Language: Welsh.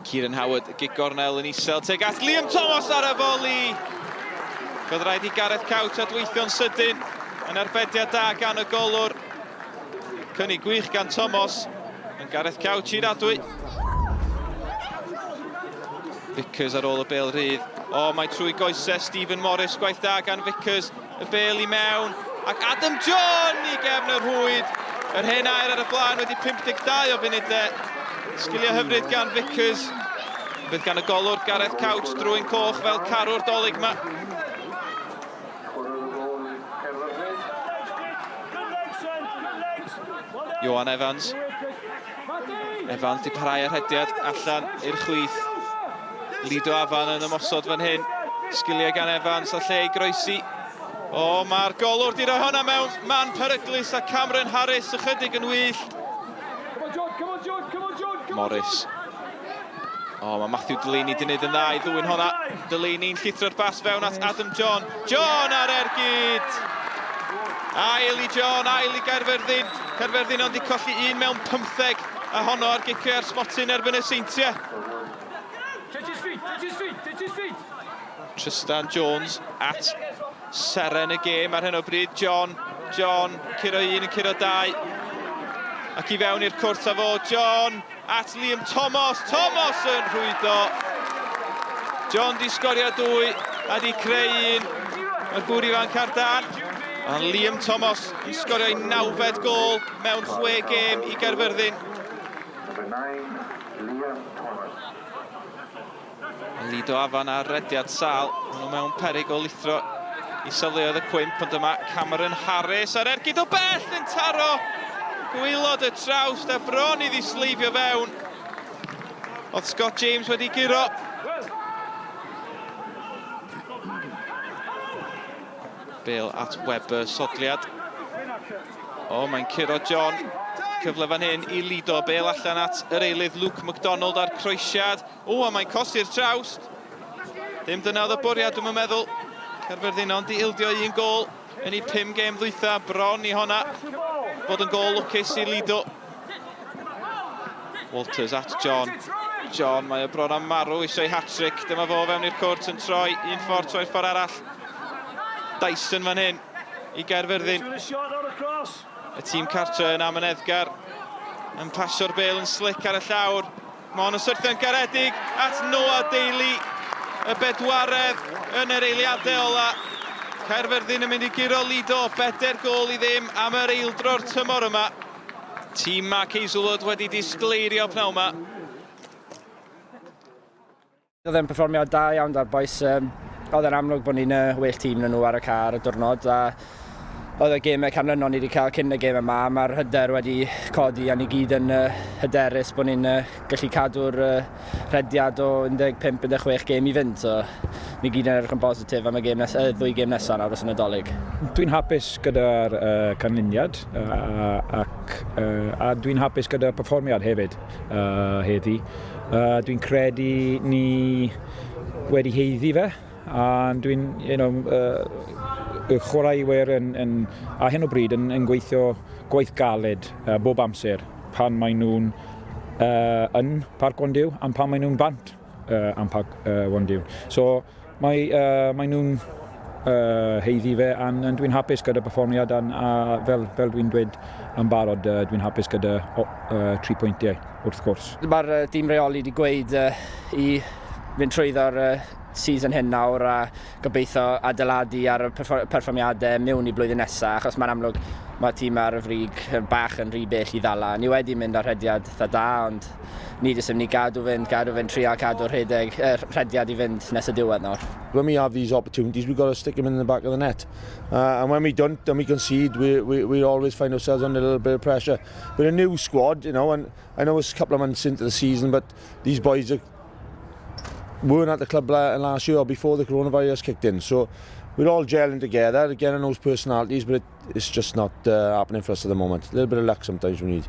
Kieran Howard, y gig gornel yn isel, teg at Liam Thomas ar y foli. Bydd rhaid i Gareth Couch adweithio'n sydyn yn arbediad da gan y golwr. Cynnig gwych gan Thomas, yn Gareth Couch i'r adwy. Vickers ar ôl y bêl rydd. O, mae trwy goesau Stephen Morris, gwaith da gan Vickers. Y bêl i mewn, ac Adam John i gefn y rhwyd. Yr hen air ar y blaen wedi 52 o funudau. Sgiliau hyfryd gan Vickers. Bydd gan y golwr Gareth Couch drwy'n coch fel carw'r dolyg yma. Johan Evans. Evans di parhau ar hediad allan i'r chwith. Lido Afan yn ymosod fan hyn. Sgiliau gan Evans a lle i groesi. O, mae'r golwr di roi hwnna mewn man peryglus a Cameron Harris ychydig yn wyllt. Morris. O, mae Matthew Delaney di wneud yn dda i ddwyn hwnna. Delaney'n llithro'r bas fewn at Adam John. John ar ergyd! Ail i John, ail i Caerfyrddin. Caerfyrddin ond di colli un mewn 15 a honno ar gicio ar smotin erbyn y seintiau. Tristan Jones at seren y gêm ar hyn o bryd. John, curo un yn curo dau. Ac i fewn i'r cwrt a fo, John at Liam Thomas. Thomas yn rhwydo. John di sgorio 2 a di creu un. Mae'r gŵr ifanc ar dan. A Liam Thomas yn sgorio 9fed gol mewn 6 gêm i Caerfyrddin. Lido Afan ar rediad sal. Maen mewn peryg o lithro i safleoedd y cwimp, ond yma Cameron Harris ar ergyd o bell yn taro. Gwylod y trawst a bron iddi sleifio fewn. Oedd Scott James wedi giro. Bale at Webber, sodliad. O, mae'n curo John. Cyfle fan hyn i Lido. Bale allan at yr eilydd Luke MacDonald ar croesiad. O, a mae'n cosi'r trawst. Dim dyna oedd y bwriad, dwi'n meddwl. Caerfyrddin ond i ildio 1 gol yn ei 5 gêm ddwytha. Bron i honna. Fod yn gol lwcus i Lido. Walters at John. John, mae y bron am marw eisiau hat-trick. Dyma fo fewn i'r cwrt yn troi. Un ffordd, troi'r ffordd arall. Dyson fan hyn i Caerfyrddin. Y tîm cartre yn amyneddgar. Yn pasio'r bêl yn slick ar y llawr. Mae hon yn syrthio'n garedig at Noah Daly. Y bedwaredd yn yr eiliadau ola. Caerfyrddin yn mynd i giro Lido. 4 gol i ddim am yr eildro'r tymor yma. Tîm Mark Hazelwood wedi disgleirio pnawn yma. Oedd e'n perfformiad da iawn da'r boes. Oedd e'n amlwg bod ni'n well tîm na nhw ar y car y diwrnod. Oedd y gemau canlynol ni wedi cael cyn y gêm yma. Mae'r hyder wedi codi a ni gyd yn hyderus bod ni'n gallu cadw'r rhediad o 15-16 gêm i fynd. So, ni gyd yn edrych yn positif am y 2 gêm nesaf nawr os yn Nadolig. Dwi'n hapus gyda'r canlyniad a dwi'n hapus gyda'r perfformiad hefyd heddi. Dwi'n credu ni wedi heiddi fe a dwi'n y chwaraewyr ar hyn o bryd yn gweithio gwaith galed bob amser pan maen nhw'n yn Parc Wandiw a pan maen nhw'n bant am Parc Wandiw. So maen nhw'n heiddi fe a dwi'n hapus gyda perfformiad a fel dwi'n dweud yn barod dwi'n hapus gyda 3 pwyntiau wrth gwrs. Mae'r dîm reoli wedi gweud i fynd trwyddo'r season hyn nawr a gobeithio adeiladu ar y perfformiadau mewn i blwyddyn nesaf, achos mae'n amlwg mae tîm ar y frig bach yn rhy bell i ddala. Ni wedi mynd ar rhediad eitha da, ond ni jyst yn mynd i gadw fynd trio cadw'r rhediad i fynd nes y diwedd nawr. When we have these opportunities, we've got to stick them in the back of the net. And when we don't, and we concede, we always find ourselves under a little bit of pressure. We're a new squad, you know, and I know it's a couple of months into the season, but these boys weren't at the club last year or before the coronavirus kicked in. So we're all gelling together, getting those personalities, but it's just not happening for us at the moment. A little bit of luck sometimes we need.